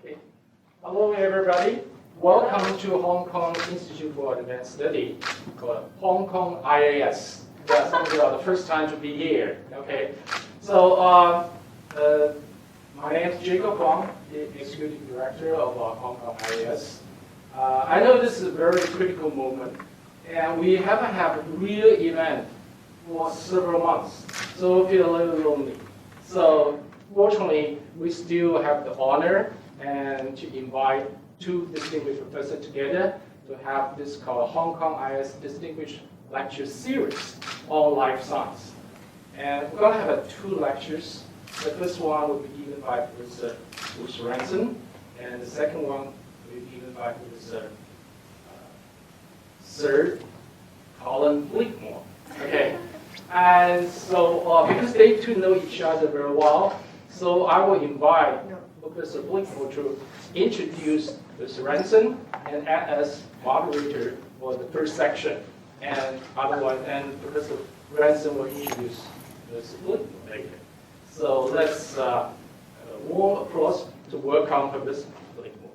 Okay. Hello, everybody. Welcome to Hong Kong Institute for Advanced Study, called Hong Kong IAS. Yeah, some of you are the first time to be here. Okay. So, my name is Jacob Huang, the Executive Director of Hong Kong IAS. I know this is a very critical moment, and we haven't had a real event for several months, so I feel a little lonely. So, fortunately, we still have the honor and to invite two distinguished professors together to have this called Hong Kong IAS Distinguished Lecture Series on life science. And we're going to have two lectures. The first one will be given by Professor Bruce Ransom, and the second one will be given by Professor Sir Colin Blakemore. Okay. And so, because they two know each other very well, so I will invite Professor Blakemore to introduce Professor Ransom and act as moderator for the first section. And Professor Ransom will introduce Professor Blakemore later. So let's warm applause to welcome Professor Blakemore.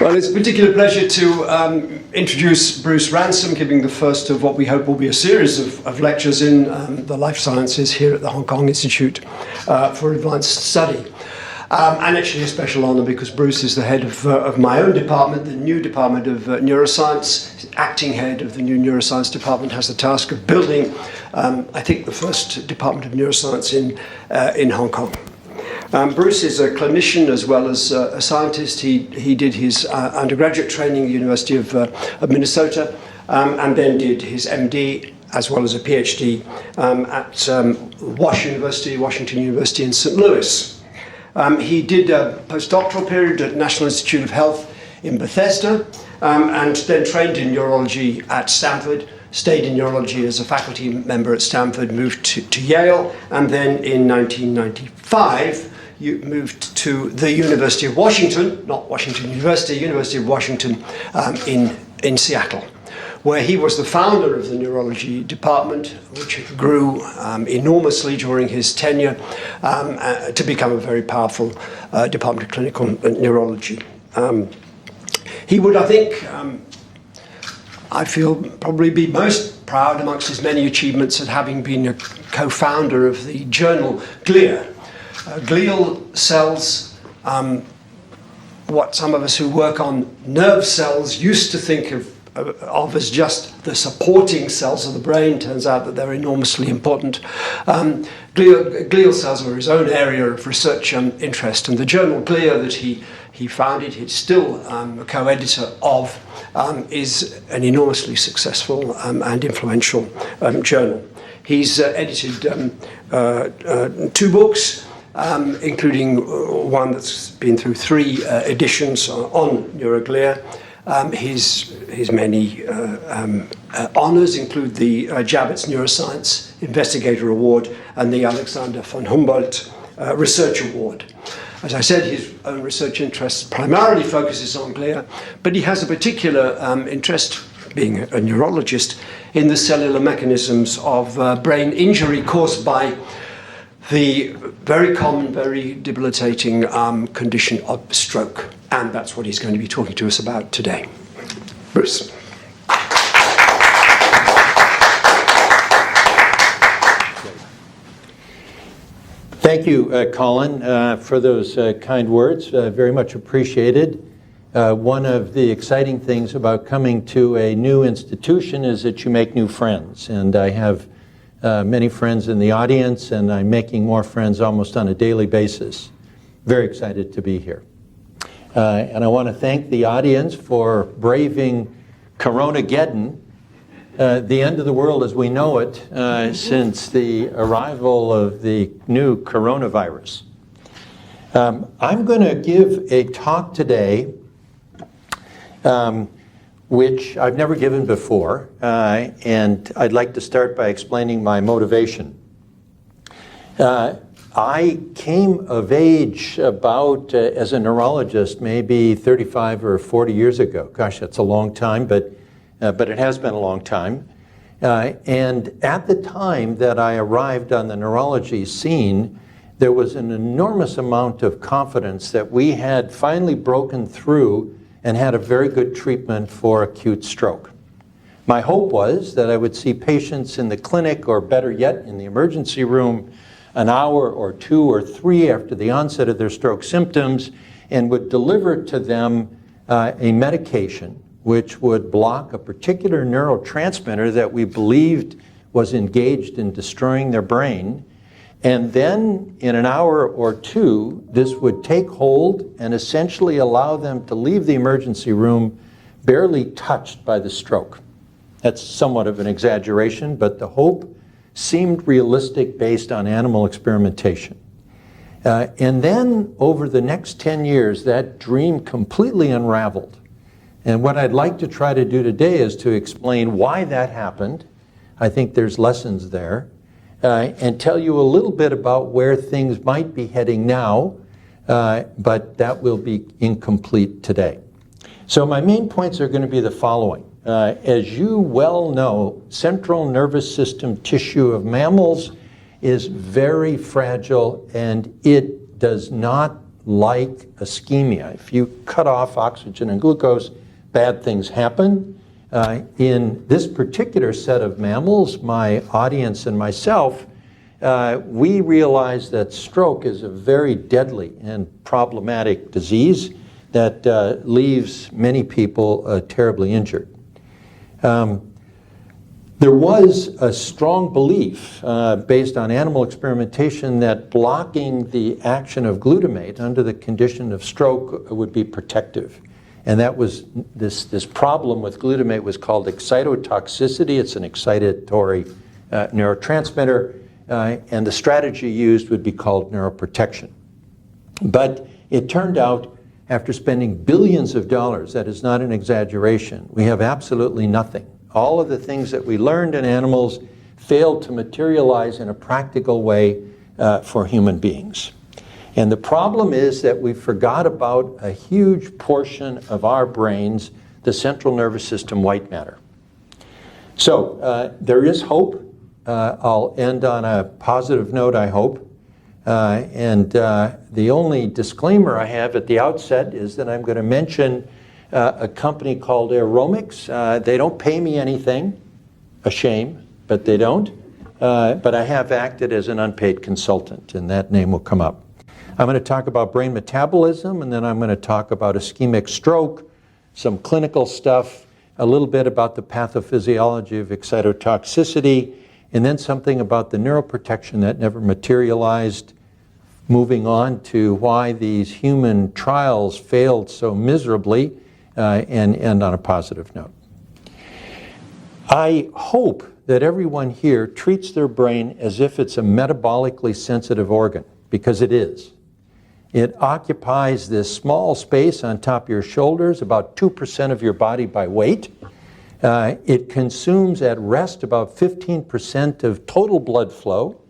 Well, it's a particular pleasure to introduce Bruce Ransom, giving the first of what we hope will be a series of lectures in the life sciences here at the Hong Kong Institute for Advanced Study. And actually a special honour because Bruce is the head of my own department, the new Department of Neuroscience. Acting head of the new Neuroscience Department has the task of building, I think, the first Department of Neuroscience in Hong Kong. Bruce is a clinician as well as a scientist. He did his undergraduate training at the University of Minnesota and then did his MD as well as a PhD at Washington University in St. Louis. He did a postdoctoral period at National Institute of Health in Bethesda and then trained in neurology at Stanford, stayed in neurology as a faculty member at Stanford, moved to Yale, and then in 1995 moved to the University of Washington, not Washington University, University of Washington in Seattle, where he was the founder of the neurology department, which grew enormously during his tenure to become a very powerful department of clinical neurology. He would, I think, I feel, probably be most proud amongst his many achievements at having been a co-founder of the journal GLIA. Glial cells, what some of us who work on nerve cells used to think of as just the supporting cells of the brain. Turns out that they're enormously important. Glial cells were his own area of research and interest, and the journal GLIA that he founded, he's still a co-editor of, is an enormously successful and influential journal. He's edited 2 books, including one that's been through 3 editions on neuroglia. His many honours include the Javits Neuroscience Investigator Award and the Alexander von Humboldt Research Award. As I said, his own research interest primarily focuses on glia, but he has a particular interest, being a neurologist, in the cellular mechanisms of brain injury caused by the very common, very debilitating condition of stroke. And that's what he's going to be talking to us about today. Bruce. Thank you, Colin, for those kind words. Very much appreciated. One of the exciting things about coming to a new institution is that you make new friends. And I have many friends in the audience, and I'm making more friends almost on a daily basis. Very excited to be here. And I want to thank the audience for braving Corona-geddon, the end of the world as we know it, since the arrival of the new coronavirus. I'm going to give a talk today which I've never given before, and I'd like to start by explaining my motivation. I came of age about, as a neurologist, maybe 35 or 40 years ago. Gosh, that's a long time, but it has been a long time. And at the time that I arrived on the neurology scene, there was an enormous amount of confidence that we had finally broken through and had a very good treatment for acute stroke. My hope was that I would see patients in the clinic, or better yet, in the emergency room, an hour or 2 or 3 after the onset of their stroke symptoms, and would deliver to them a medication which would block a particular neurotransmitter that we believed was engaged in destroying their brain. And then in an hour or 2, this would take hold and essentially allow them to leave the emergency room barely touched by the stroke. That's somewhat of an exaggeration, but the hope seemed realistic based on animal experimentation. And then over the next 10 years, that dream completely unraveled. And what I'd like to try to do today is to explain why that happened. I think there's lessons there. And tell you a little bit about where things might be heading now, but that will be incomplete today. So my main points are going to be the following. As you well know, central nervous system tissue of mammals is very fragile, and it does not like ischemia. If you cut off oxygen and glucose, bad things happen. In this particular set of mammals, my audience and myself, we realize that stroke is a very deadly and problematic disease that leaves many people terribly injured. There was a strong belief based on animal experimentation that blocking the action of glutamate under the condition of stroke would be protective. And that was this problem with glutamate was called excitotoxicity. It's an excitatory neurotransmitter, and the strategy used would be called neuroprotection. But it turned out, after spending billions of dollars, that is not an exaggeration, we have absolutely nothing. All of the things that we learned in animals failed to materialize in a practical way for human beings. And the problem is that we forgot about a huge portion of our brains, the central nervous system white matter. So there is hope. I'll end on a positive note, I hope. And the only disclaimer I have at the outset is that I'm going to mention a company called Aeromics. They don't pay me anything, a shame, but they don't. But I have acted as an unpaid consultant, and that name will come up. I'm going to talk about brain metabolism, and then I'm going to talk about ischemic stroke, some clinical stuff, a little bit about the pathophysiology of excitotoxicity, and then something about the neuroprotection that never materialized, moving on to why these human trials failed so miserably, and end on a positive note. I hope that everyone here treats their brain as if it's a metabolically sensitive organ, because it is. It occupies this small space on top of your shoulders, about 2% of your body by weight. It consumes at rest about 15% of total blood flow.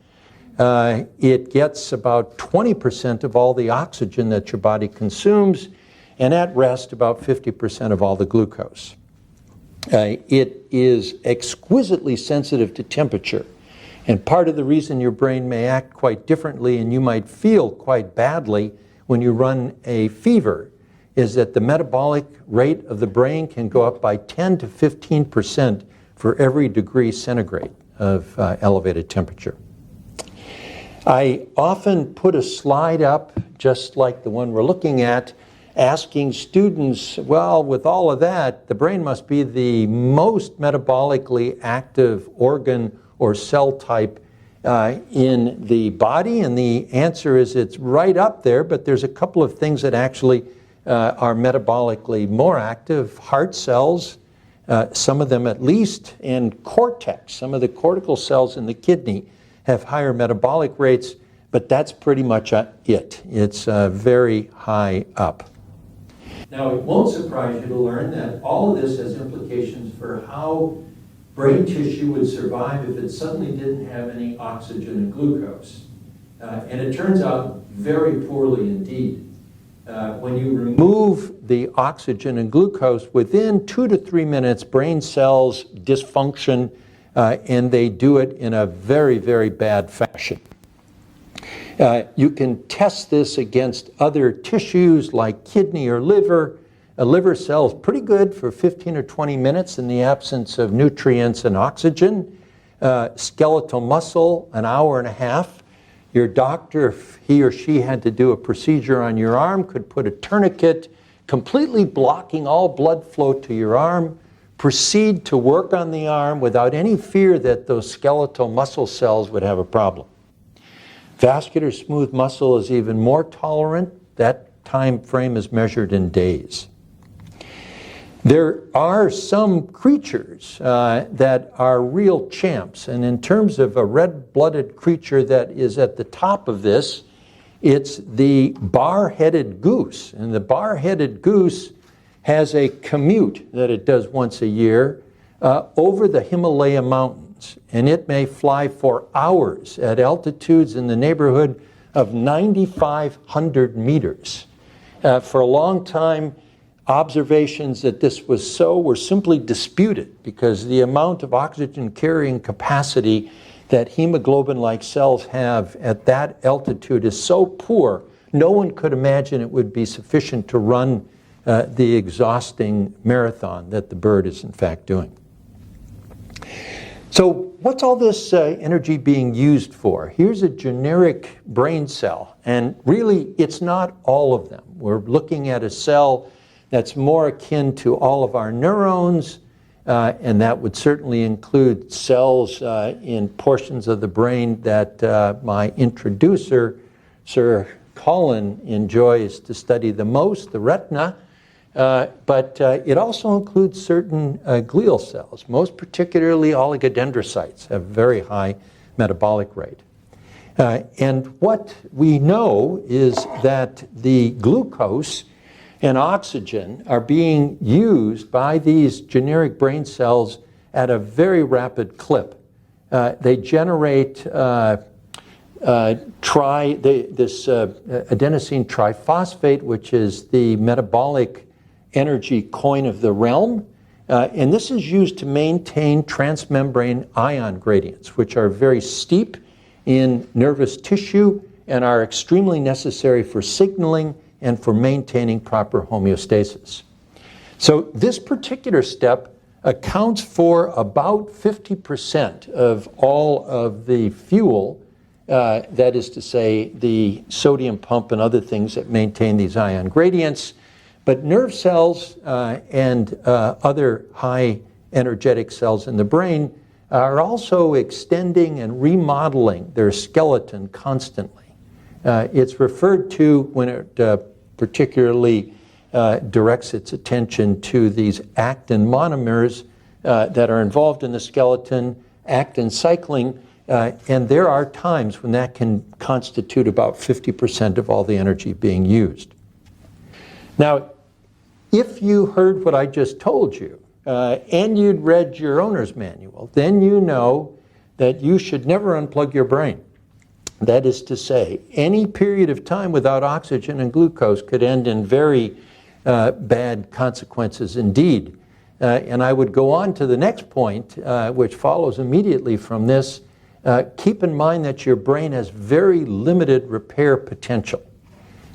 It gets about 20% of all the oxygen that your body consumes, and at rest about 50% of all the glucose. It is exquisitely sensitive to temperature. And part of the reason your brain may act quite differently and you might feel quite badly when you run a fever is that the metabolic rate of the brain can go up by 10 to 15% for every degree centigrade of elevated temperature. I often put a slide up, just like the one we're looking at, asking students, well, with all of that, the brain must be the most metabolically active organ or cell type in the body, and the answer is it's right up there, but there's a couple of things that actually are metabolically more active. Heart cells, some of them at least, and cortex, some of the cortical cells in the kidney have higher metabolic rates, but that's pretty much it. It's very high up. Now, it won't surprise you to learn that all of this has implications for how brain tissue would survive if it suddenly didn't have any oxygen and glucose. And it turns out very poorly indeed. When you remove the oxygen and glucose, within 2 to 3 minutes, brain cells dysfunction, and they do it in a very, very bad fashion. You can test this against other tissues like kidney or liver. A liver cell is pretty good for 15 or 20 minutes in the absence of nutrients and oxygen. Skeletal muscle, an hour and a half. Your doctor, if he or she had to do a procedure on your arm, could put a tourniquet completely blocking all blood flow to your arm, proceed to work on the arm without any fear that those skeletal muscle cells would have a problem. Vascular smooth muscle is even more tolerant. That time frame is measured in days. There are some creatures that are real champs, and in terms of a red-blooded creature that is at the top of this, it's the bar-headed goose. And the bar-headed goose has a commute that it does once a year over the Himalaya mountains, and it may fly for hours at altitudes in the neighborhood of 9,500 meters. For a long time, observations that this was so were simply disputed because the amount of oxygen carrying capacity that hemoglobin-like cells have at that altitude is so poor, no one could imagine it would be sufficient to run the exhausting marathon that the bird is in fact doing. So what's all this energy being used for? Here's a generic brain cell, and really it's not all of them. We're looking at a cell that's more akin to all of our neurons, and that would certainly include cells in portions of the brain that my introducer, Sir Colin, enjoys to study the most, the retina, but it also includes certain glial cells, most particularly oligodendrocytes, have a very high metabolic rate. And what we know is that the glucose and oxygen are being used by these generic brain cells at a very rapid clip. They generate this adenosine triphosphate, which is the metabolic energy coin of the realm. And this is used to maintain transmembrane ion gradients, which are very steep in nervous tissue and are extremely necessary for signaling and for maintaining proper homeostasis. So this particular step accounts for about 50% of all of the fuel, that is to say the sodium pump and other things that maintain these ion gradients. But nerve cells and other high energetic cells in the brain are also extending and remodeling their skeleton constantly. It's referred to when it particularly directs its attention to these actin monomers that are involved in the skeleton, actin cycling, and there are times when that can constitute about 50% of all the energy being used. Now, if you heard what I just told you, and you'd read your owner's manual, then you know that you should never unplug your brain. That is to say, any period of time without oxygen and glucose could end in very bad consequences indeed. And I would go on to the next point, which follows immediately from this. Keep in mind that your brain has very limited repair potential.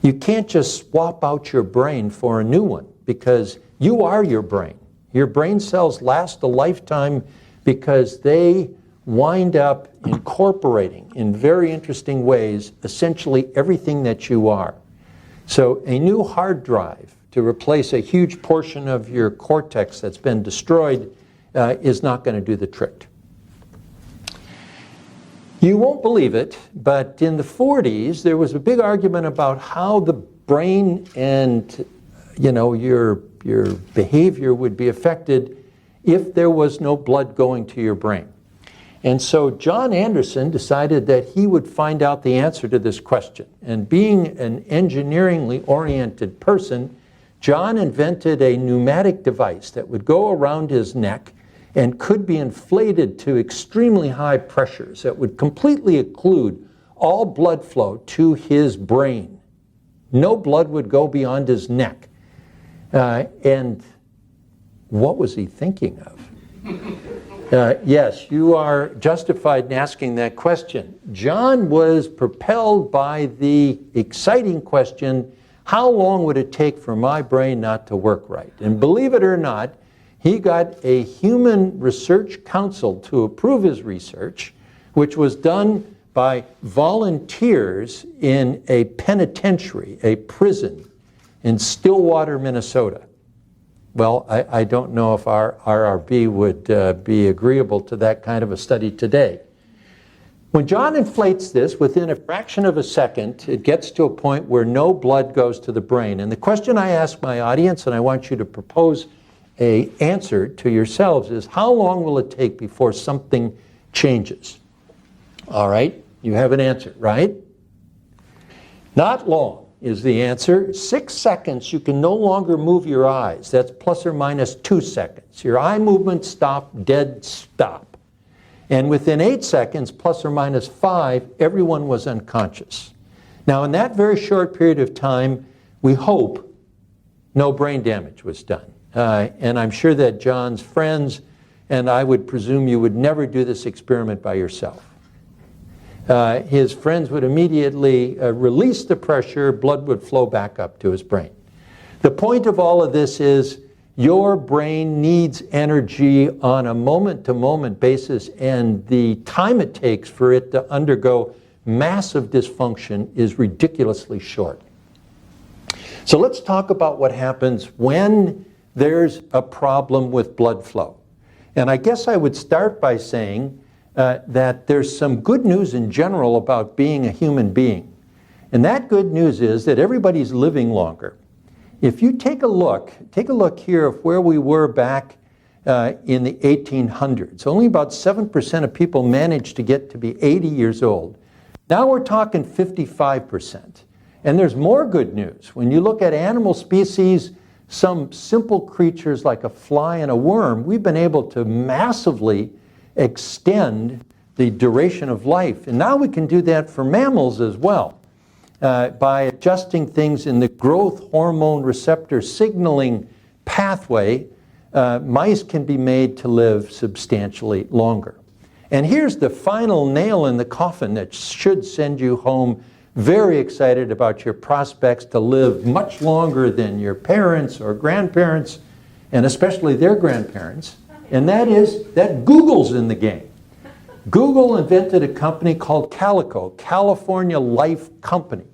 You can't just swap out your brain for a new one because you are your brain. Your brain cells last a lifetime because they wind up incorporating in very interesting ways essentially everything that you are. So a new hard drive to replace a huge portion of your cortex that's been destroyed is not going to do the trick. You won't believe it, but in the 40s there was a big argument about how the brain and your behavior would be affected if there was no blood going to your brain. And so John Anderson decided that he would find out the answer to this question. And being an engineeringly oriented person, John invented a pneumatic device that would go around his neck and could be inflated to extremely high pressures that would completely occlude all blood flow to his brain. No blood would go beyond his neck. And what was he thinking of? Yes, you are justified in asking that question. John was propelled by the exciting question, how long would it take for my brain not to work right? And believe it or not, he got a human research council to approve his research, which was done by volunteers in a penitentiary, a prison in Stillwater, Minnesota. Well, I don't know if our RRB would be agreeable to that kind of a study today. When John inflates this, within a fraction of a second, it gets to a point where no blood goes to the brain. And the question I ask my audience, and I want you to propose an answer to yourselves, is how long will it take before something changes? All right, you have an answer, right? Not long is the answer. 6 seconds, you can no longer move your eyes. That's plus or minus 2 seconds. Your eye movement stopped, dead stop. And within 8 seconds, plus or minus 5, everyone was unconscious. Now, in that very short period of time, we hope no brain damage was done. And I'm sure that John's friends, and I would presume you would never do this experiment by yourself. His friends would immediately release the pressure, blood would flow back up to his brain. The point of all of this is your brain needs energy on a moment-to-moment basis, and the time it takes for it to undergo massive dysfunction is ridiculously short. So let's talk about what happens when there's a problem with blood flow. And I guess I would start by saying that there's some good news in general about being a human being. And that good news is that everybody's living longer. If you take a look here of where we were back in the 1800s. Only about 7% of people managed to get to be 80 years old. Now we're talking 55%. And there's more good news. When you look at animal species, some simple creatures like a fly and a worm, we've been able to massively extend the duration of life. And now we can do that for mammals as well. By adjusting things in the growth hormone receptor signaling pathway, mice can be made to live substantially longer. And here's the final nail in the coffin that should send you home very excited about your prospects to live much longer than your parents or grandparents, and especially their grandparents. And that is that Google's in the game. Google invented a company called Calico, California Life Company.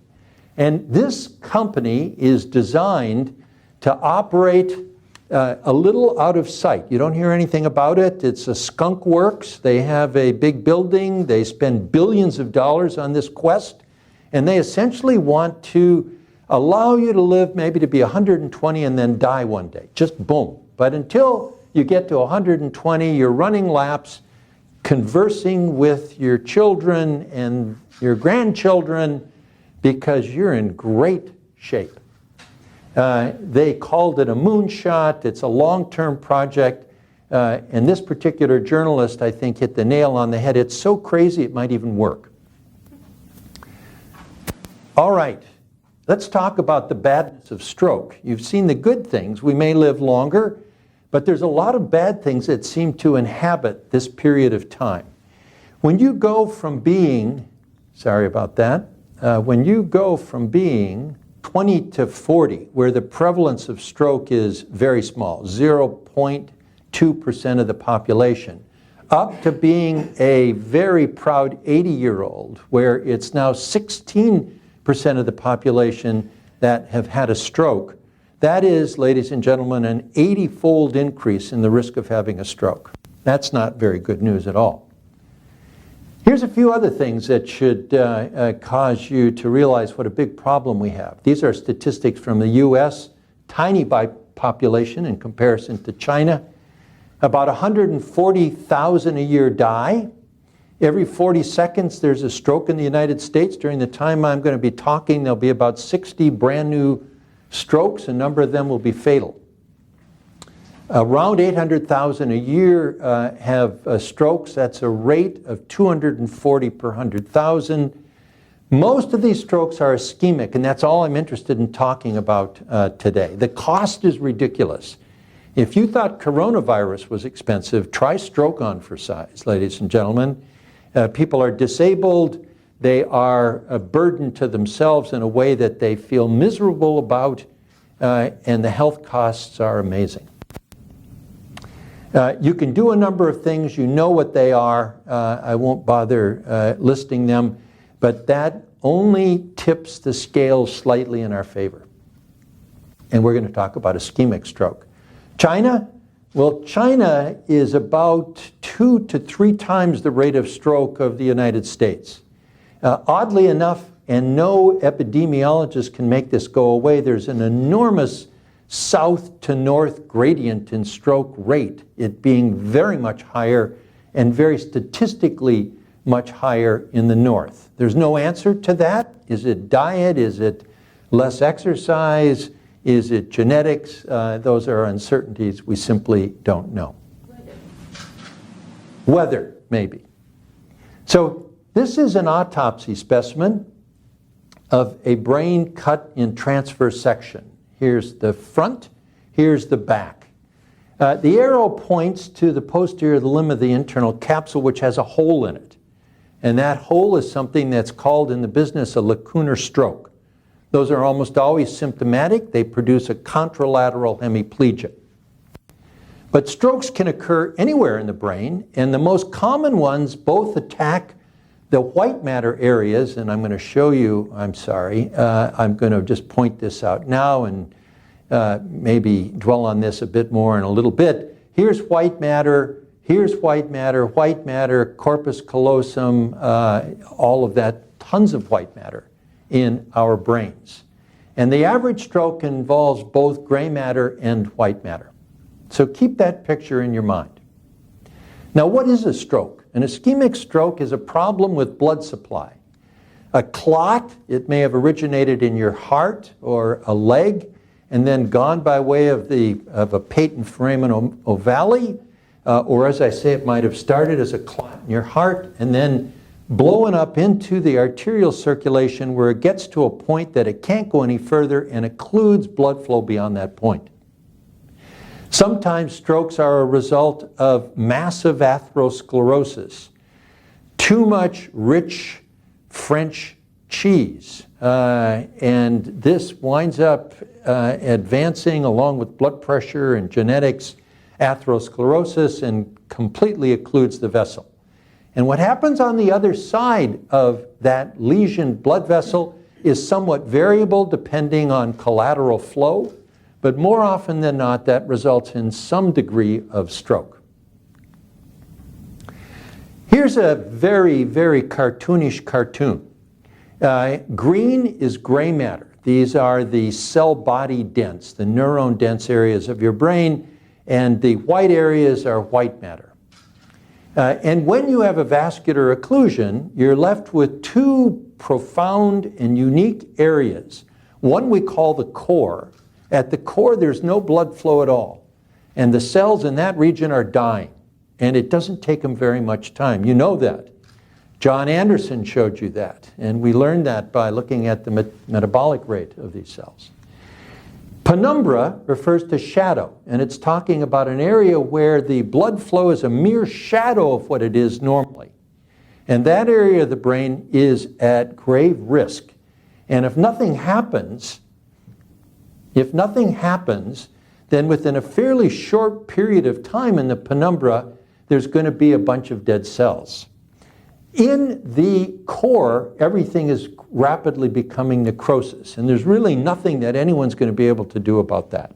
And this company is designed to operate a little out of sight. You don't hear anything about it. It's a skunk works. They have a big building. They spend billions of dollars on this quest. And they essentially want to allow you to live maybe to be 120 and then die one day. Just boom. But until you get to 120, you're running laps, conversing with your children and your grandchildren because you're in great shape. They called it a moonshot. It's a long-term project. And this particular journalist, I think, hit the nail on the head. It's so crazy it might even work. All right, let's talk about the badness of stroke. You've seen the good things. We may live longer, but there's a lot of bad things that seem to inhabit this period of time. When you go from being, sorry about that, when you go from being 20 to 40, where the prevalence of stroke is very small, 0.2% of the population, up to being a very proud 80-year-old, where it's now 16% of the population that have had a stroke. That is, ladies and gentlemen, an 80-fold increase in the risk of having a stroke. That's not very good news at all. Here's a few other things that should cause you to realize what a big problem we have. These are statistics from the US, tiny by population in comparison to China. About 140,000 a year die. Every 40 seconds there's a stroke in the United States. During the time I'm going to be talking, there'll be about 60 brand new strokes. A number of them will be fatal. Around 800,000 a year have strokes. That's a rate of 240 per 100,000. Most of these strokes are ischemic, and that's all I'm interested in talking about today. The cost is ridiculous. If you thought coronavirus was expensive, try stroke on for size, ladies and gentlemen. People are disabled. They are a burden to themselves in a way that they feel miserable about, and the health costs are amazing. You can do a number of things. You know what they are. I won't bother listing them, but that only tips the scale slightly in our favor. And we're going to talk about ischemic stroke. China? Well, China is about 2 to 3 times the rate of stroke of the United States. Oddly enough, and no epidemiologist can make this go away, there's an enormous south to north gradient in stroke rate, it being very much higher and very statistically much higher in the north. There's no answer to that. Is it diet? Is it less exercise? Is it genetics? Those are uncertainties we simply don't know. Weather, maybe. So this is an autopsy specimen of a brain cut in transverse section. Here's the front, here's the back. The arrow points to the posterior limb of the internal capsule, which has a hole in it. And that hole is something that's called in the business a lacunar stroke. Those are almost always symptomatic. They produce a contralateral hemiplegia. But strokes can occur anywhere in the brain, and the most common ones both attack the white matter areas, and I'm going to show you, I'm going to just point this out now and maybe dwell on this a bit more in a little bit. Here's white matter, white matter, corpus callosum, all of that, tons of white matter in our brains. And the average stroke involves both gray matter and white matter. So keep that picture in your mind. Now, what is a stroke? An ischemic stroke is a problem with blood supply. A clot, it may have originated in your heart or a leg and then gone by way of a patent foramen ovale, or as I say, it might have started as a clot in your heart and then blowing up into the arterial circulation where it gets to a point that it can't go any further and occludes blood flow beyond that point. Sometimes strokes are a result of massive atherosclerosis, too much rich French cheese, and this winds up advancing along with blood pressure and genetics, atherosclerosis, and completely occludes the vessel. And what happens on the other side of that lesioned blood vessel is somewhat variable depending on collateral flow, but more often than not, that results in some degree of stroke. Here's a very, very cartoonish cartoon. Green is gray matter. These are the cell body dense, the neuron dense areas of your brain, and the white areas are white matter. And when you have a vascular occlusion, you're left with 2 profound and unique areas. One we call the core. At the core, there's no blood flow at all. And the cells in that region are dying. And it doesn't take them very much time. You know that. John Anderson showed you that. And we learned that by looking at the metabolic rate of these cells. Penumbra refers to shadow, and it's talking about an area where the blood flow is a mere shadow of what it is normally. And that area of the brain is at grave risk. And if nothing happens, then within a fairly short period of time in the penumbra, there's going to be a bunch of dead cells. In the core, everything is rapidly becoming necrosis, and there's really nothing that anyone's going to be able to do about that.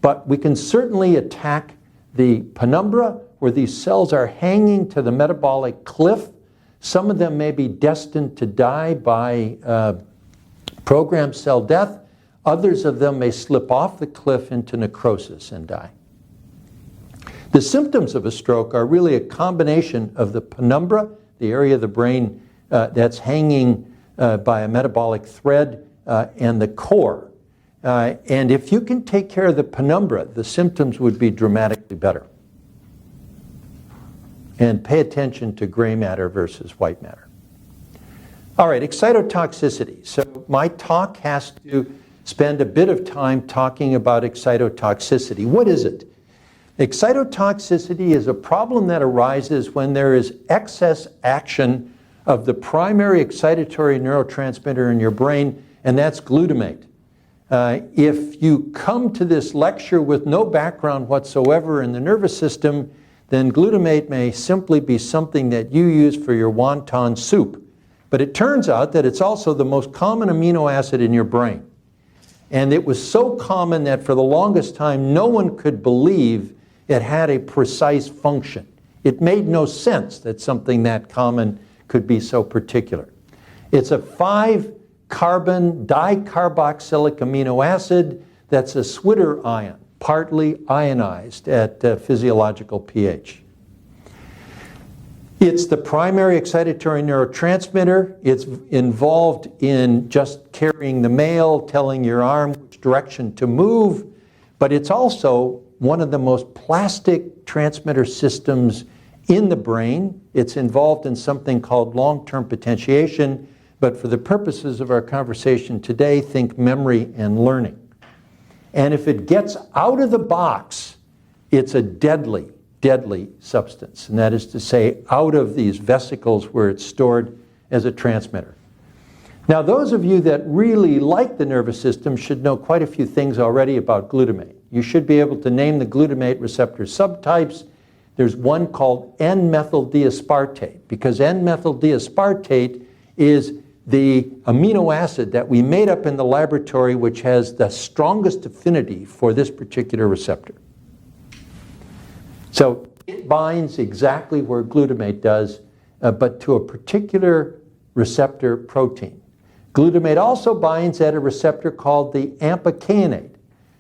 But we can certainly attack the penumbra where these cells are hanging to the metabolic cliff. Some of them may be destined to die by programmed cell death. Others of them may slip off the cliff into necrosis and die. The symptoms of a stroke are really a combination of the penumbra, the area of the brain that's hanging by a metabolic thread, and the core. And if you can take care of the penumbra, the symptoms would be dramatically better. And pay attention to gray matter versus white matter. All right, excitotoxicity. So my talk has to spend a bit of time talking about excitotoxicity. What is it? Excitotoxicity is a problem that arises when there is excess action of the primary excitatory neurotransmitter in your brain, and that's glutamate. If you come to this lecture with no background whatsoever in the nervous system, then glutamate may simply be something that you use for your wonton soup. But it turns out that it's also the most common amino acid in your brain. And it was so common that for the longest time, no one could believe it had a precise function. It made no sense that something that common could be so particular. It's a 5-carbon dicarboxylic amino acid that's a Switter ion, partly ionized at physiological pH. It's the primary excitatory neurotransmitter. It's involved in just carrying the mail, telling your arm which direction to move, but it's also one of the most plastic transmitter systems in the brain. It's involved in something called long-term potentiation, but for the purposes of our conversation today, think memory and learning. And if it gets out of the box, it's a deadly substance, and that is to say, out of these vesicles where it's stored as a transmitter. Now, those of you that really like the nervous system should know quite a few things already about glutamate. You should be able to name the glutamate receptor subtypes. There's one called N-methyl-D-aspartate, because N-methyl-D-aspartate is the amino acid that we made up in the laboratory which has the strongest affinity for this particular receptor. So it binds exactly where glutamate does, but to a particular receptor protein. Glutamate also binds at a receptor called the AMPA-kainate.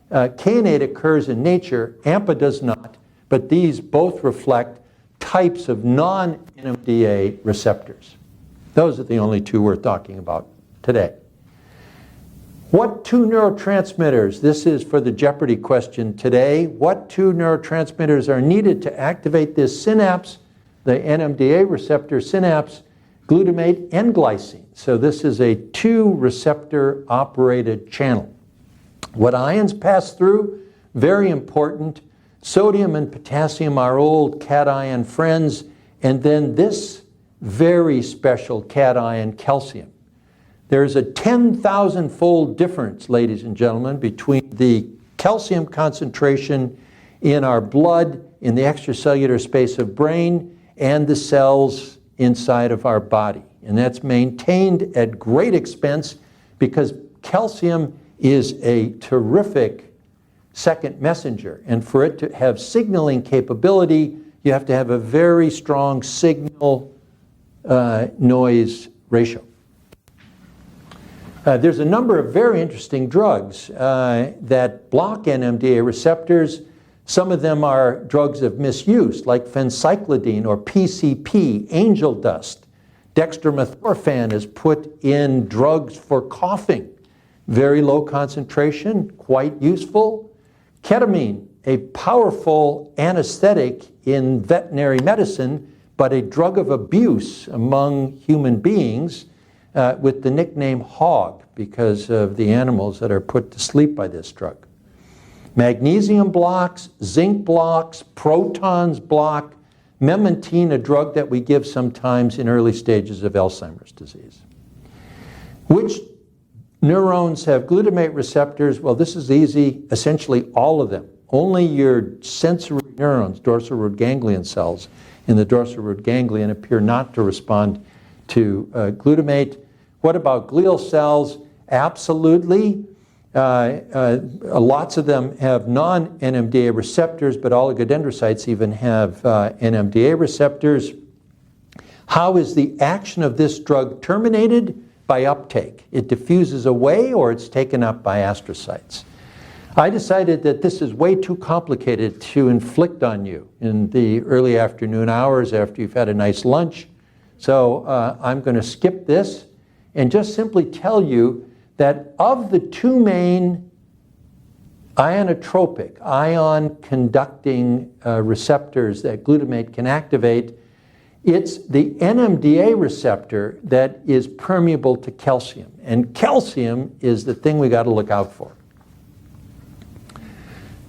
Kainate occurs in nature, AMPA does not, but these both reflect types of non-NMDA receptors. Those are the only two we're talking about today. What two neurotransmitters, this is for the Jeopardy question today, what two neurotransmitters are needed to activate this synapse, the NMDA receptor synapse, glutamate and glycine? So this is a 2-receptor operated channel. What ions pass through? Very important. Sodium and potassium are old cation friends, and then this very special cation, calcium. There's a 10,000-fold difference, ladies and gentlemen, between the calcium concentration in our blood, in the extracellular space of brain, and the cells inside of our body. And that's maintained at great expense because calcium is a terrific second messenger. And for it to have signaling capability, you have to have a very strong signal noise ratio. There's a number of very interesting drugs that block NMDA receptors. Some of them are drugs of misuse, like phencyclidine or PCP, angel dust. Dextromethorphan is put in drugs for coughing. Very low concentration, quite useful. Ketamine, a powerful anesthetic in veterinary medicine, but a drug of abuse among human beings, with the nickname hog because of the animals that are put to sleep by this drug. Magnesium blocks, zinc blocks, protons block, memantine, a drug that we give sometimes in early stages of Alzheimer's disease. Which neurons have glutamate receptors? Well, this is easy, essentially all of them. Only your sensory neurons, dorsal root ganglion cells in the dorsal root ganglion appear not to respond to glutamate. What about glial cells? Absolutely. Lots of them have non-NMDA receptors, but oligodendrocytes even have NMDA receptors. How is the action of this drug terminated? By uptake. It diffuses away or it's taken up by astrocytes. I decided that this is way too complicated to inflict on you in the early afternoon hours after you've had a nice lunch. So I'm going to skip this and just simply tell you that of the two main ionotropic, ion-conducting receptors that glutamate can activate, It's the NMDA receptor that is permeable to calcium. And calcium is the thing we got to look out for.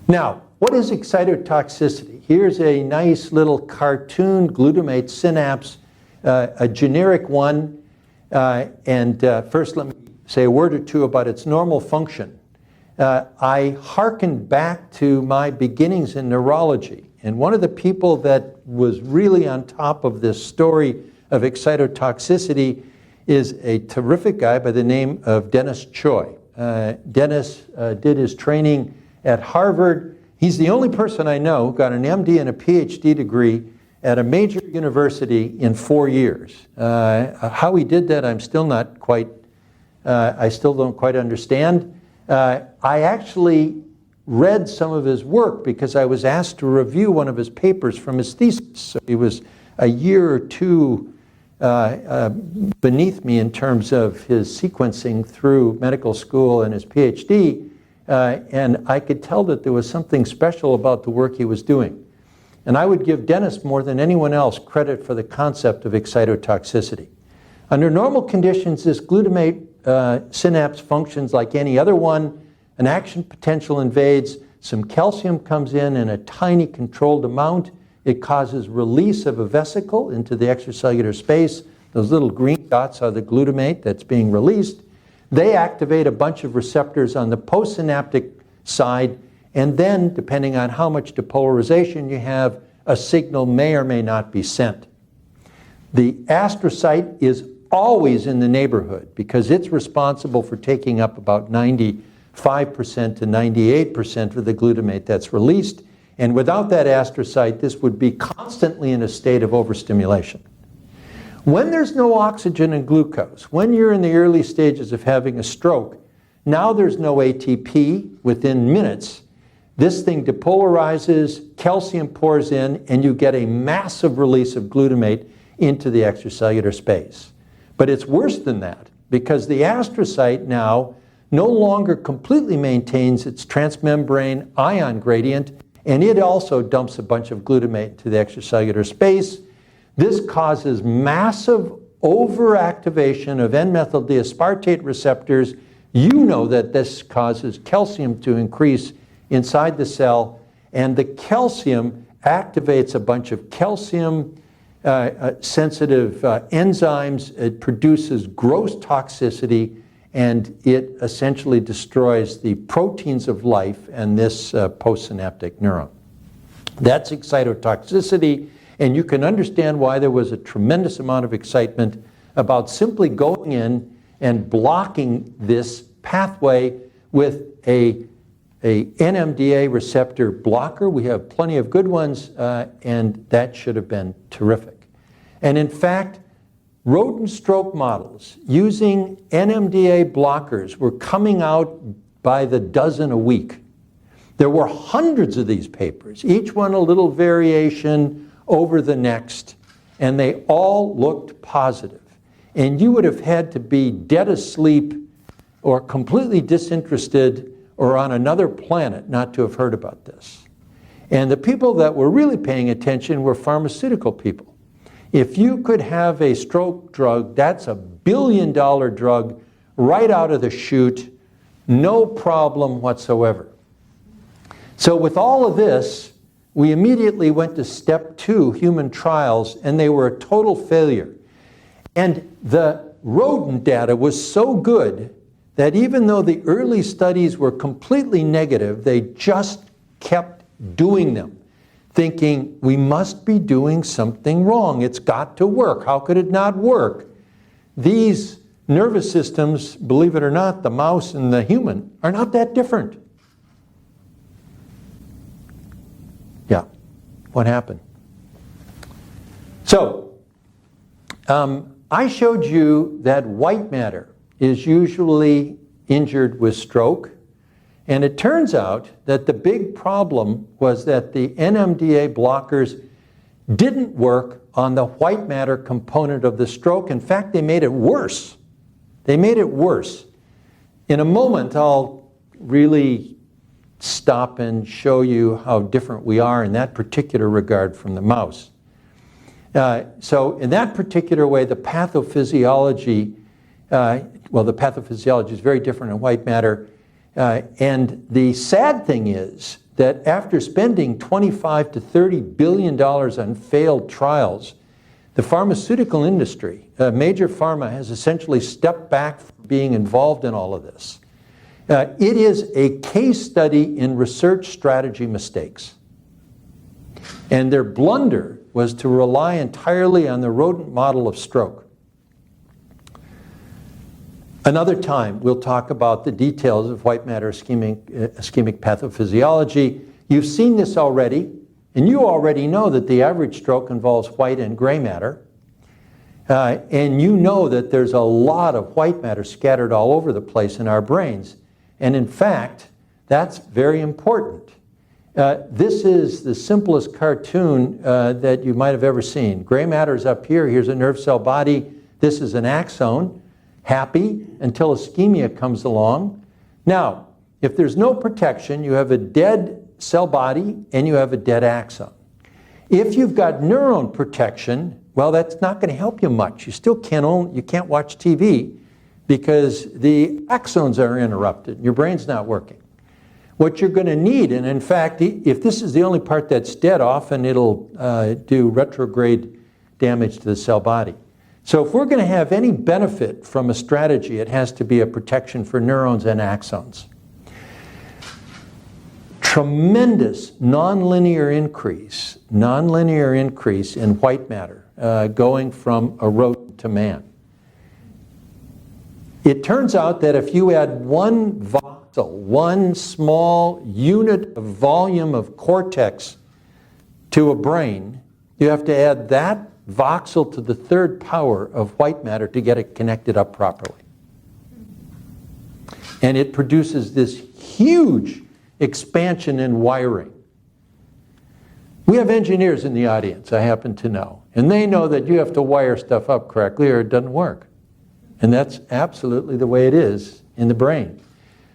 Now, what is excitotoxicity? Here's a nice little cartoon glutamate synapse, a generic one. First let me say a word or two about its normal function. I hearkened back to my beginnings in neurology. And one of the people that was really on top of this story of excitotoxicity is a terrific guy by the name of Dennis Choi. Dennis did his training at Harvard. He's the only person I know who got an MD and a PhD degree at a major university in 4 years. How he did that, I still don't quite understand. I actually read some of his work because I was asked to review one of his papers from his thesis. So he was a year or two beneath me in terms of his sequencing through medical school and his PhD, and I could tell that there was something special about the work he was doing. And I would give Dennis more than anyone else credit for the concept of excitotoxicity. Under normal conditions, this glutamate synapse functions like any other one. An action potential invades, some calcium comes in a tiny controlled amount. It causes release of a vesicle into the extracellular space. Those little green dots are the glutamate that's being released. They activate a bunch of receptors on the postsynaptic side, and then, depending on how much depolarization you have, a signal may or may not be sent. The astrocyte is always in the neighborhood because it's responsible for taking up about 95% to 98% of the glutamate that's released. And without that astrocyte, this would be constantly in a state of overstimulation. When there's no oxygen and glucose, when you're in the early stages of having a stroke, now there's no ATP within minutes. This thing depolarizes, calcium pours in, and you get a massive release of glutamate into the extracellular space. But it's worse than that because the astrocyte now no longer completely maintains its transmembrane ion gradient, and it also dumps a bunch of glutamate into the extracellular space. This causes massive overactivation of N-methyl D-aspartate receptors. You know that this causes calcium to increase inside the cell, and the calcium activates a bunch of calcium sensitive enzymes. It produces gross toxicity, and it essentially destroys the proteins of life and this postsynaptic neuron. That's excitotoxicity, and you can understand why there was a tremendous amount of excitement about simply going in and blocking this pathway with a NMDA receptor blocker. We have plenty of good ones, and that should have been terrific. And in fact, rodent stroke models using NMDA blockers were coming out by the dozen a week. There were hundreds of these papers, each one a little variation over the next, and they all looked positive. And you would have had to be dead asleep or completely disinterested or on another planet not to have heard about this. And the people that were really paying attention were pharmaceutical people. If you could have a stroke drug, that's a billion-dollar drug right out of the chute, no problem whatsoever. So with all of this, we immediately went to step 2, human trials, and they were a total failure. And the rodent data was so good that even though the early studies were completely negative, they just kept doing them, thinking, we must be doing something wrong. It's got to work. How could it not work? These nervous systems, believe it or not, the mouse and the human, are not that different. Yeah, what happened? So, I showed you that white matter is usually injured with stroke. And it turns out that the big problem was that the NMDA blockers didn't work on the white matter component of the stroke. In fact, they made it worse. They made it worse. In a moment, I'll really stop and show you how different we are in that particular regard from the mouse. So in that particular way, the pathophysiology, the pathophysiology is very different in white matter. And the sad thing is that after spending $25 to $30 billion on failed trials, the pharmaceutical industry, major pharma, has essentially stepped back from being involved in all of this. It is a case study in research strategy mistakes. And their blunder was to rely entirely on the rodent model of stroke. Another time, we'll talk about the details of white matter ischemic pathophysiology. You've seen this already, and you already know that the average stroke involves white and gray matter. And you know that there's a lot of white matter scattered all over the place in our brains. And in fact, that's very important. This is the simplest cartoon that you might have ever seen. Gray matter is up here. Here's a nerve cell body. This is an axon. Happy until ischemia comes along. Now, if there's no protection, you have a dead cell body and you have a dead axon. If you've got neuron protection, well, that's not going to help you much. You still can't watch TV because the axons are interrupted. Your brain's not working. What you're going to need, and in fact, if this is the only part that's dead, often it'll do retrograde damage to the cell body. So if we're going to have any benefit from a strategy, it has to be a protection for neurons and axons. Tremendous nonlinear increase in white matter going from a rodent to man. It turns out that if you add one voxel, one small unit of volume of cortex to a brain, you have to add that voxel to the third power of white matter to get it connected up properly. And it produces this huge expansion in wiring. We have engineers in the audience, I happen to know, and they know that you have to wire stuff up correctly or it doesn't work. And that's absolutely the way it is in the brain.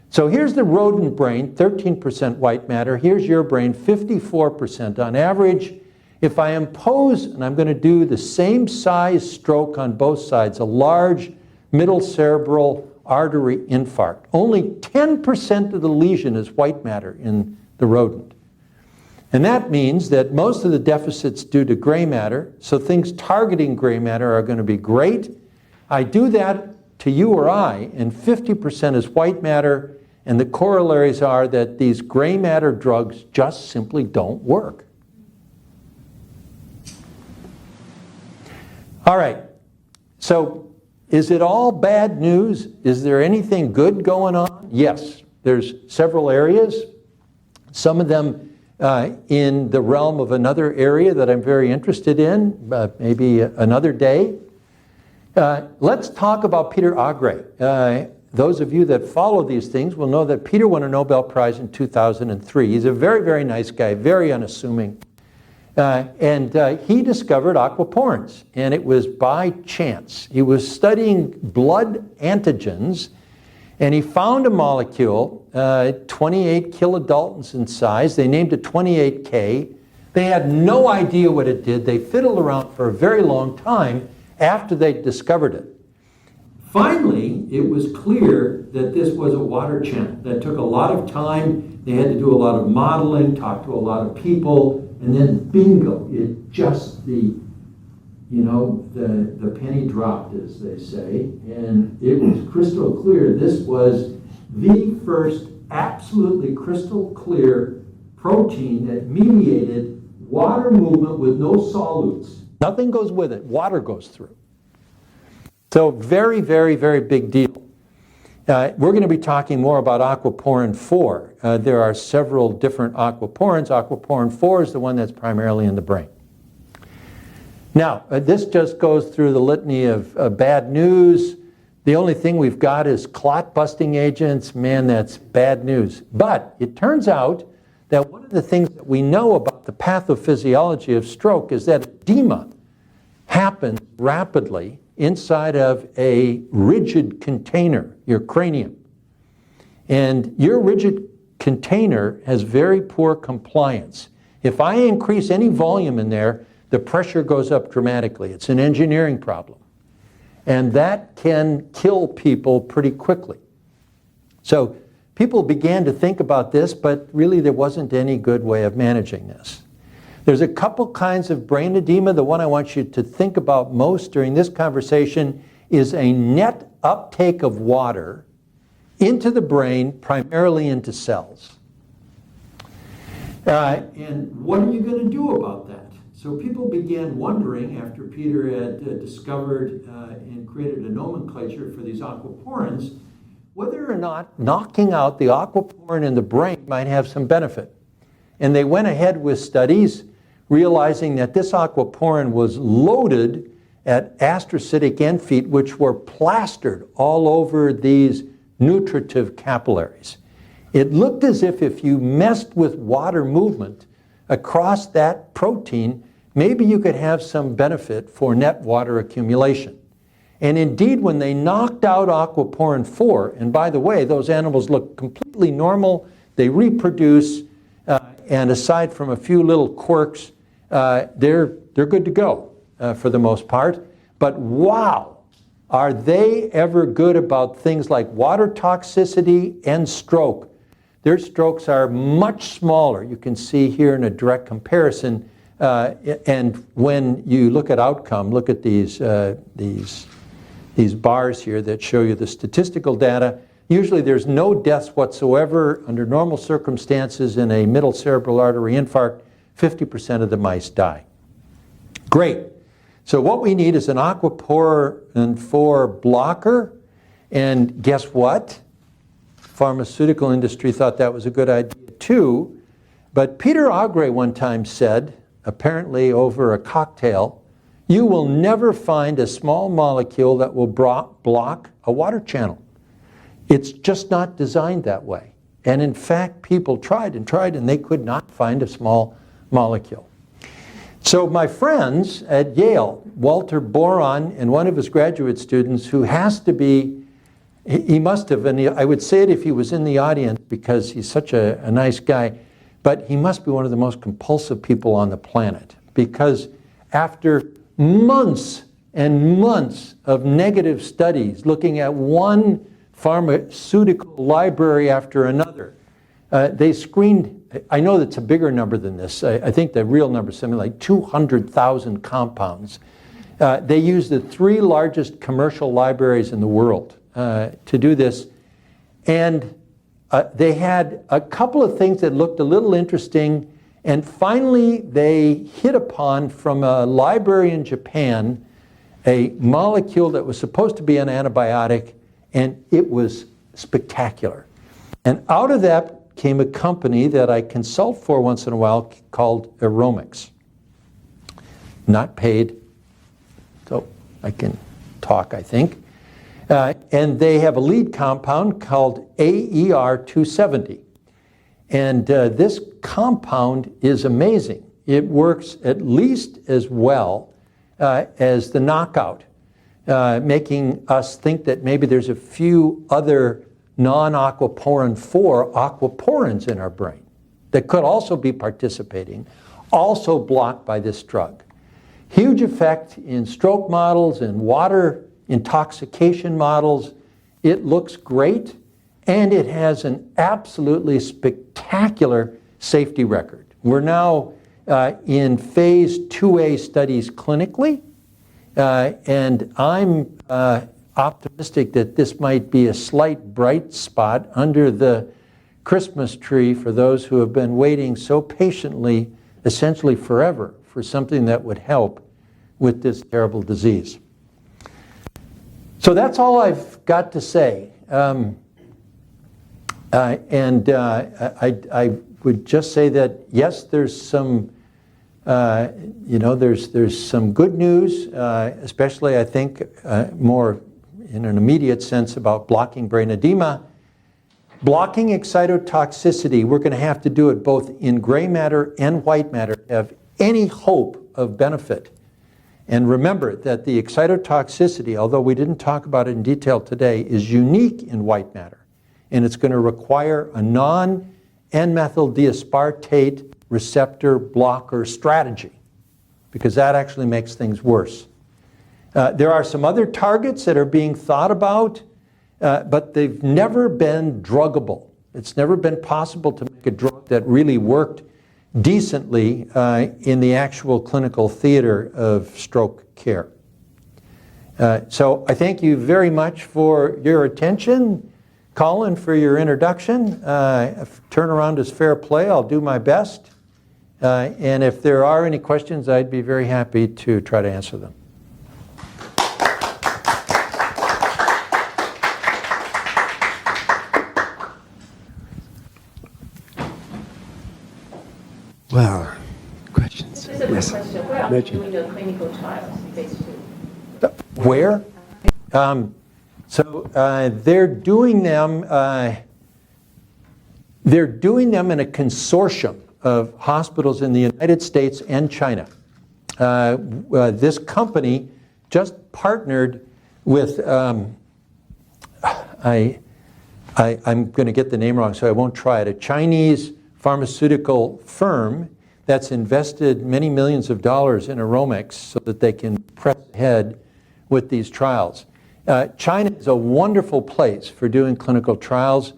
So here's the rodent brain, 13% white matter. Here's your brain, 54% on average. If I impose, and I'm going to do the same size stroke on both sides, a large middle cerebral artery infarct, only 10% of the lesion is white matter in the rodent. And that means that most of the deficit's due to gray matter, so things targeting gray matter are going to be great. I do that to you or I, and 50% is white matter, and the corollaries are that these gray matter drugs just simply don't work. All right, so is it all bad news? Is there anything good going on? Yes, there's several areas. Some of them in the realm of another area that I'm very interested in, maybe another day. Let's talk about Peter Agre. Those of you that follow these things will know that Peter won a Nobel Prize in 2003. He's a very, very nice guy, very unassuming. And he discovered aquaporins, and it was by chance. He was studying blood antigens, and he found a molecule, 28 kilodaltons in size. They named it 28K. They had no idea what it did. They fiddled around for a very long time after they discovered it. Finally, it was clear that this was a water channel. That took a lot of time. They had to do a lot of modeling, talk to a lot of people, and then bingo, it just the penny dropped, as they say, and it was crystal clear. This was the first absolutely crystal clear protein that mediated water movement with no solutes. Nothing goes with it, water goes through. So very, very, very big deal. We're going to be talking more about aquaporin 4. There are several different aquaporins. Aquaporin 4 is the one that's primarily in the brain. Now, this just goes through the litany of bad news. The only thing we've got is clot-busting agents. Man, that's bad news. But it turns out that one of the things that we know about the pathophysiology of stroke is that edema happens rapidly inside of a rigid container, your cranium. And your rigid container has very poor compliance. If I increase any volume in there, the pressure goes up dramatically. It's an engineering problem. And that can kill people pretty quickly. So people began to think about this, but really there wasn't any good way of managing this. There's a couple kinds of brain edema. The one I want you to think about most during this conversation is a net uptake of water into the brain, primarily into cells. And what are you going to do about that? So people began wondering, after Peter had discovered and created a nomenclature for these aquaporins, whether or not knocking out the aquaporin in the brain might have some benefit. And they went ahead with studies, realizing that this aquaporin was loaded at astrocytic end feet, which were plastered all over these nutritive capillaries. It looked as if you messed with water movement across that protein, maybe you could have some benefit for net water accumulation. And indeed, when they knocked out aquaporin 4, and by the way, those animals look completely normal, they reproduce, and aside from a few little quirks, they're good to go for the most part. But wow, are they ever good about things like water toxicity and stroke? Their strokes are much smaller. You can see here in a direct comparison. And when you look at outcome, look at these bars here that show you the statistical data. Usually there's no deaths whatsoever under normal circumstances in a middle cerebral artery infarct. 50% of the mice die. Great. So what we need is an aquaporin 4 blocker. And guess what? Pharmaceutical industry thought that was a good idea too. But Peter Agre one time said, apparently over a cocktail, you will never find a small molecule that will block a water channel. It's just not designed that way. And in fact, people tried and they could not find a small molecule. So my friends at Yale, Walter Boron and one of his graduate students who has to be, he must have, and I would say it if he was in the audience because he's such a nice guy, but he must be one of the most compulsive people on the planet, because after months and months of negative studies looking at one pharmaceutical library after another, they screened, I know that's a bigger number than this, I think the real number is something like 200,000 compounds. They used the 3 largest commercial libraries in the world to do this, and they had a couple of things that looked a little interesting, and finally they hit upon from a library in Japan a molecule that was supposed to be an antibiotic, and it was spectacular. And out of that came a company that I consult for once in a while called Aromics. Not paid, so I can talk, I think. And they have a lead compound called AER270. And this compound is amazing. It works at least as well as the knockout, making us think that maybe there's a few other non-aquaporin 4 aquaporins in our brain that could also be participating, also blocked by this drug. Huge effect in stroke models and water intoxication models. It looks great, and it has an absolutely spectacular safety record. We're now in phase 2A studies clinically, and I'm optimistic that this might be a slight bright spot under the Christmas tree for those who have been waiting so patiently, essentially forever, for something that would help with this terrible disease. So that's all I've got to say. I would just say that yes, there's some, there's some good news, especially I think more in an immediate sense about blocking brain edema. Blocking excitotoxicity, we're going to have to do it both in gray matter and white matter to have any hope of benefit. And remember that the excitotoxicity, although we didn't talk about it in detail today, is unique in white matter. And it's going to require a non-N-methyl diaspartate receptor blocker strategy, because that actually makes things worse. There are some other targets that are being thought about, but they've never been druggable. It's never been possible to make a drug that really worked decently in the actual clinical theater of stroke care. So I thank you very much for your attention. Colin, for your introduction. If turnaround is fair play, I'll do my best. And if there are any questions, I'd be very happy to try to answer them. Well, questions? This is a Yes. good question. Where are Reggie. you doing the clinical trials, phase 2? Where? They're doing them. They're doing them in a consortium of hospitals in the United States and China. This company just partnered with. I'm going to get the name wrong, so I won't try it. A Chinese pharmaceutical firm that's invested many millions of dollars in Aromics so that they can press ahead with these trials. China is a wonderful place for doing clinical trials.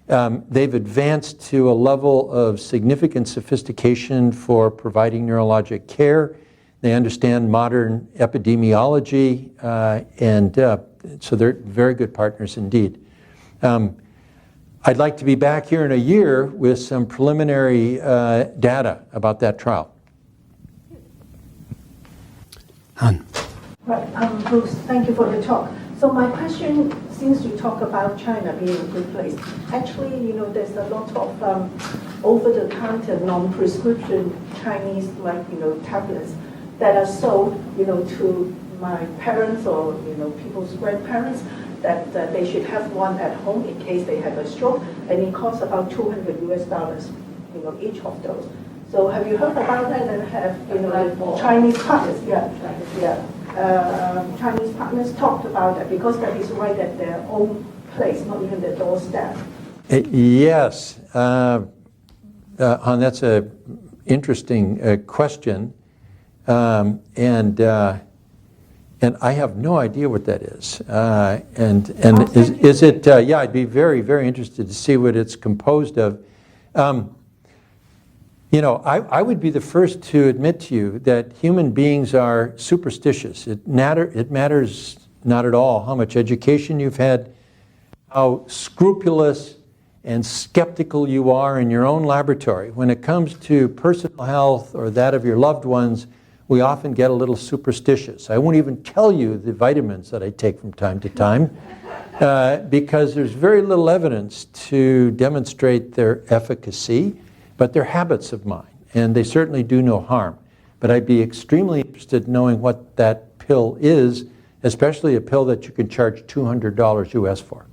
They've advanced to a level of significant sophistication for providing neurologic care. They understand modern epidemiology, and so they're very good partners indeed. I'd like to be back here in a year with some preliminary data about that trial. Han. Right, Bruce, thank you for the talk. So my question, since you talk about China being a good place, actually, there's a lot of over-the-counter, non-prescription Chinese, tablets that are sold, to my parents or, people's grandparents, that they should have one at home in case they have a stroke, and it costs about $200 each of those. So have you heard about that and have, Chinese partners, Chinese partners talked about that because that is right at their own place, not even their doorstep. Yes, Han, that's an interesting question, and I have no idea what that is. Is it? Yeah, I'd be very, very interested to see what it's composed of. I would be the first to admit to you that human beings are superstitious. It matters not at all how much education you've had, how scrupulous and skeptical you are in your own laboratory. When it comes to personal health or that of your loved ones, we often get a little superstitious. I won't even tell you the vitamins that I take from time to time because there's very little evidence to demonstrate their efficacy. But they're habits of mine, and they certainly do no harm. But I'd be extremely interested in knowing what that pill is, especially a pill that you can charge $200 US for.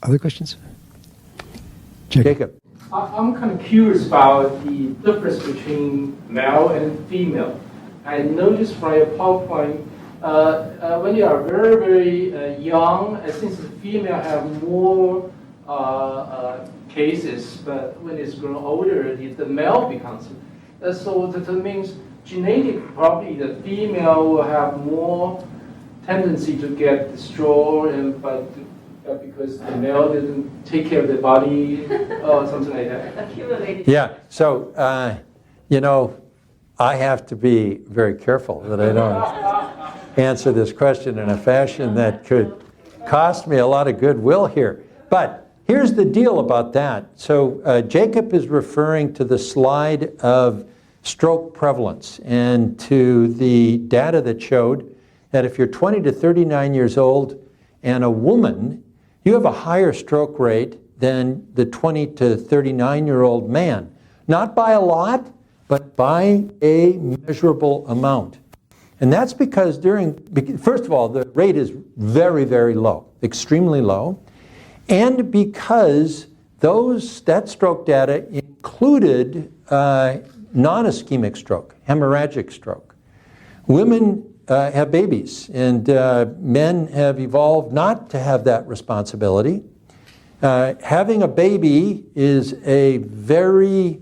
Other questions? Jacob. I'm kind of curious about the difference between male and female. I noticed from your PowerPoint, when you are very, very young, since the female have more cases, but when it's grown older, the male becomes. So that means genetic, probably the female will have more tendency to get stroke, but because the male didn't take care of the body or something like that. Accumulated. Yeah, so, I have to be very careful that I don't answer this question in a fashion that could cost me a lot of goodwill here. But here's the deal about that. So Jacob is referring to the slide of stroke prevalence and to the data that showed that if you're 20 to 39 years old and a woman, you have a higher stroke rate than the 20 to 39-year-old man. Not by a lot, but by a measurable amount. And that's because first of all, the rate is very, very low, extremely low. And because that stroke data included non-ischemic stroke, hemorrhagic stroke. Women have babies, and men have evolved not to have that responsibility. Having a baby is a very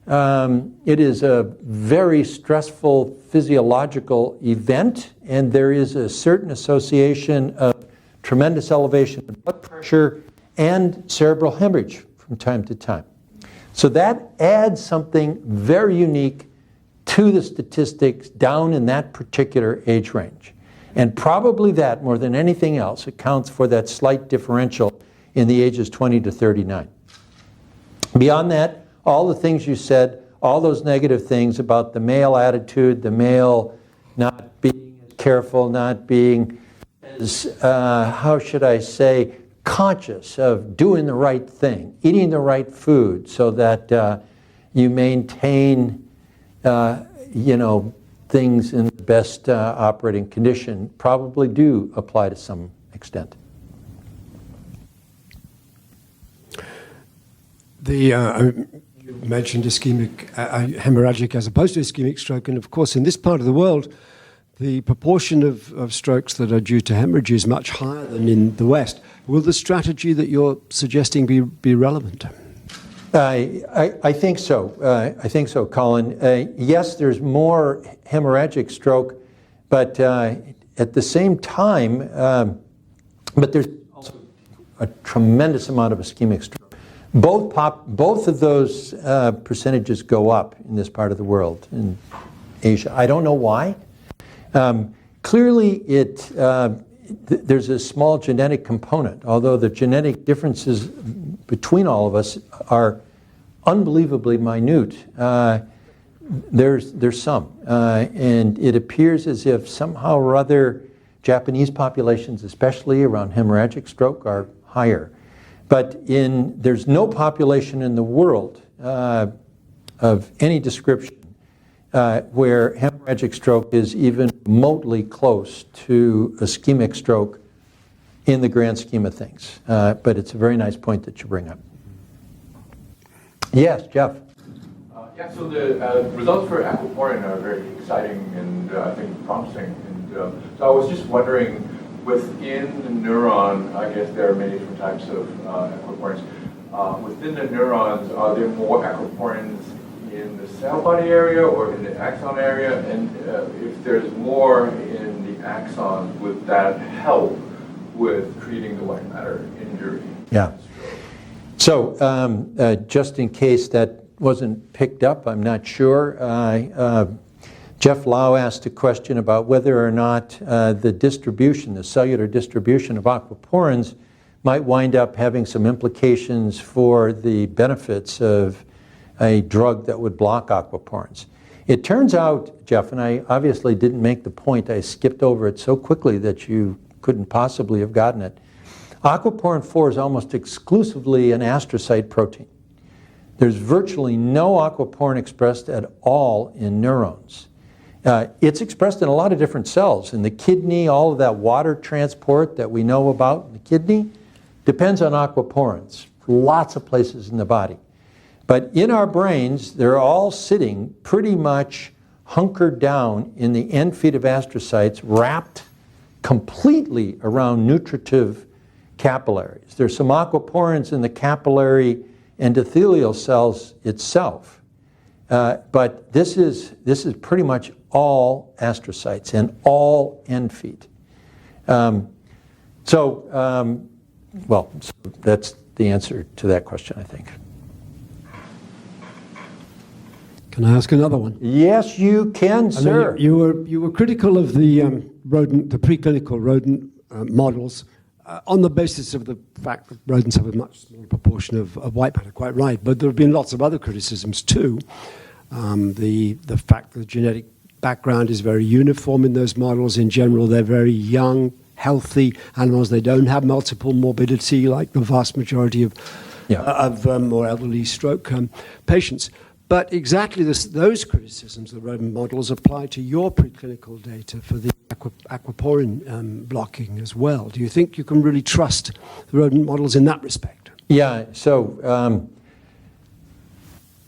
It is a very stressful physiological event, and there is a certain association of tremendous elevation in blood pressure and cerebral hemorrhage from time to time. So that adds something very unique to the statistics down in that particular age range. And probably that, more than anything else, accounts for that slight differential in the ages 20 to 39. Beyond that, all the things you said, all those negative things about the male attitude, the male not being careful, not being as, how should I say, conscious of doing the right thing, eating the right food so that you maintain, things in the best operating condition, probably do apply to some extent. You mentioned ischemic, hemorrhagic as opposed to ischemic stroke, and of course in this part of the world, the proportion of strokes that are due to hemorrhage is much higher than in the West. Will the strategy that you're suggesting be relevant? I think so. I think so, Colin. Yes, there's more hemorrhagic stroke, but at the same time, but there's also a tremendous amount of ischemic stroke. Both of those percentages go up in this part of the world, in Asia. I don't know why. Clearly, there's a small genetic component, although the genetic differences between all of us are unbelievably minute. There's some, and it appears as if somehow or other Japanese populations, especially around hemorrhagic stroke, are higher. But there's no population in the world of any description where hemorrhagic stroke is even remotely close to ischemic stroke in the grand scheme of things. But it's a very nice point that you bring up. Yes, Jeff. Yeah, so the results for aquaporin are very exciting and I think promising. And so I was just wondering, within the neuron, I guess there are many different types of aquaporins. Within the neurons, are there more aquaporins in the cell body area or in the axon area? And if there's more in the axon, would that help with treating the white matter injury? Yeah. So just in case that wasn't picked up, I'm not sure. Jeff Lau asked a question about whether or not the distribution, the cellular distribution of aquaporins might wind up having some implications for the benefits of a drug that would block aquaporins. It turns out, Jeff, and I obviously didn't make the point, I skipped over it so quickly that you couldn't possibly have gotten it. Aquaporin 4 is almost exclusively an astrocyte protein. There's virtually no aquaporin expressed at all in neurons. It's expressed in a lot of different cells. In the kidney, all of that water transport that we know about in the kidney depends on aquaporins. Lots of places in the body. But in our brains, they're all sitting pretty much hunkered down in the end feet of astrocytes, wrapped completely around nutritive capillaries. There's some aquaporins in the capillary endothelial cells itself. But this is pretty much all astrocytes and all end feet. So that's the answer to that question, I think. Can I ask another one? Yes, you can, sir. You were critical of the preclinical rodent models on the basis of the fact that rodents have a much smaller proportion of white matter, quite right. But there have been lots of other criticisms too. The fact that the genetic background is very uniform in those models. In general, they're very young, healthy animals. They don't have multiple morbidity like the vast majority of more elderly stroke patients. But exactly those criticisms of the rodent models apply to your preclinical data for the aquaporin blocking as well. Do you think you can really trust the rodent models in that respect? Yeah, so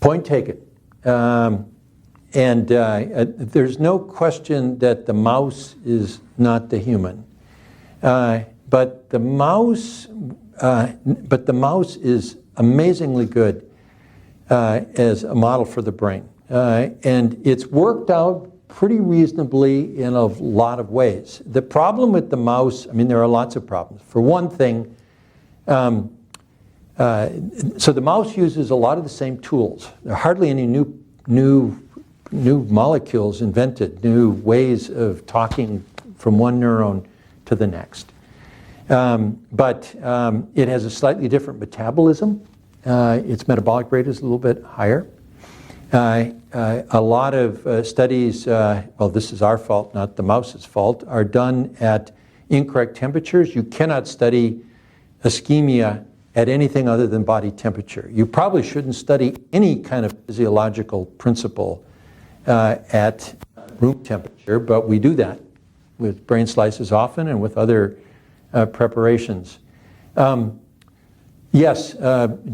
point taken. And there's no question that the mouse is not the human. But the mouse is amazingly good as a model for the brain. And it's worked out pretty reasonably in a lot of ways. The problem with the mouse, I mean, there are lots of problems. For one thing, so the mouse uses a lot of the same tools. There are hardly any new molecules invented, new ways of talking from one neuron to the next. But it has a slightly different metabolism. Its metabolic rate is a little bit higher. A lot of studies, well, this is our fault, not the mouse's fault, are done at incorrect temperatures. You cannot study ischemia at anything other than body temperature. You probably shouldn't study any kind of physiological principle at room temperature, but we do that with brain slices often and with other preparations. Yes,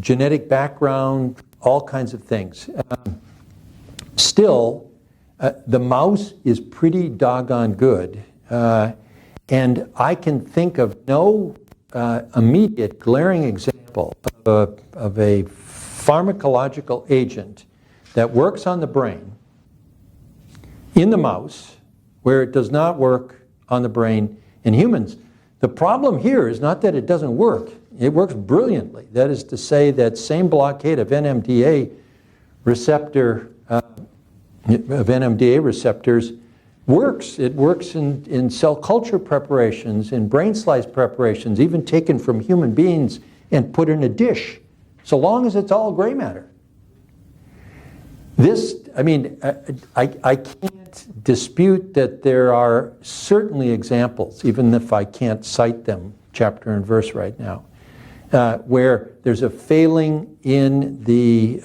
genetic background, all kinds of things. Still, the mouse is pretty doggone good, and I can think of no immediate glaring example of a pharmacological agent that works on the brain in the mouse where it does not work on the brain in humans. The problem here is not that it doesn't work. It works brilliantly. That is to say, that same blockade of NMDA receptors works. It works in cell culture preparations, in brain slice preparations, even taken from human beings and put in a dish, so long as it's all gray matter. This, I mean, I can't dispute that there are certainly examples, even if I can't cite them chapter and verse right now, where there's a failing in the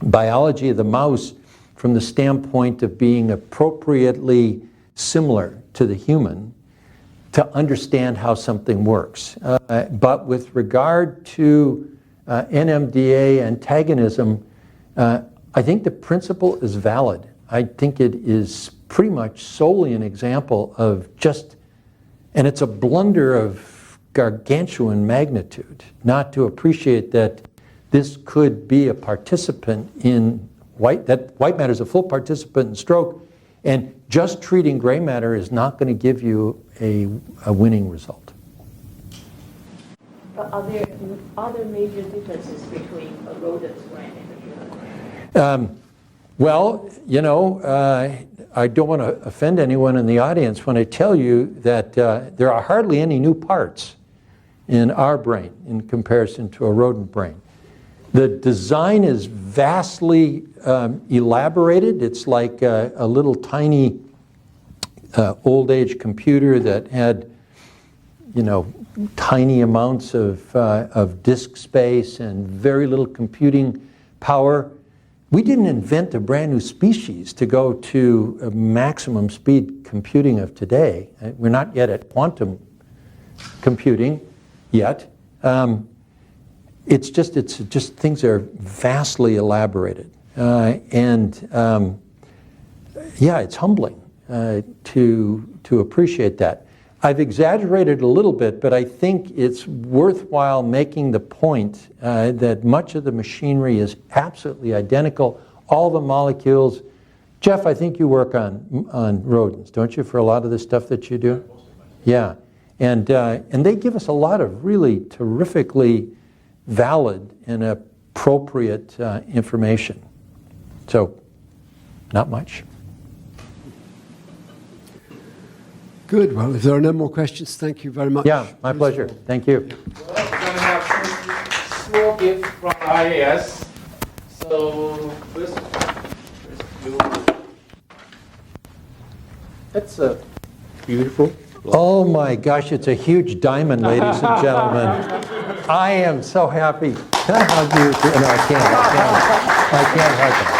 biology of the mouse from the standpoint of being appropriately similar to the human to understand how something works. But with regard to NMDA antagonism, I think the principle is valid. I think it is pretty much solely an example of just, and it's a blunder of gargantuan magnitude, not to appreciate that this could be a participant in that white matter is a full participant in stroke, and just treating gray matter is not going to give you a winning result. But are there other major differences between a rodent's brain and a human brain? Well, you know, I don't want to offend anyone in the audience when I tell you that there are hardly any new parts in our brain in comparison to a rodent brain. The design is vastly elaborated. It's like a little tiny old age computer that had, you know, tiny amounts of disk space and very little computing power. We didn't invent a brand new species to go to a maximum speed computing of today. We're not yet at quantum computing yet. It's just things are vastly elaborated, and yeah, it's humbling to appreciate that. I've exaggerated a little bit, but I think it's worthwhile making the point that much of the machinery is absolutely identical. All the molecules. Jeff, I think you work on rodents, don't you, for a lot of the stuff that you do? Yeah, and they give us a lot of really terrifically valid and appropriate information. So, not much. Good. Well, if there are no more questions, thank you very much. Yeah, my pleasure. Thank you. Well, we're going to have some small gift from IAS. So, first you. That's a beautiful. Oh my gosh, it's a huge diamond, ladies and gentlemen. I am so happy. Can I hug you? No, I can't. I can't hug you.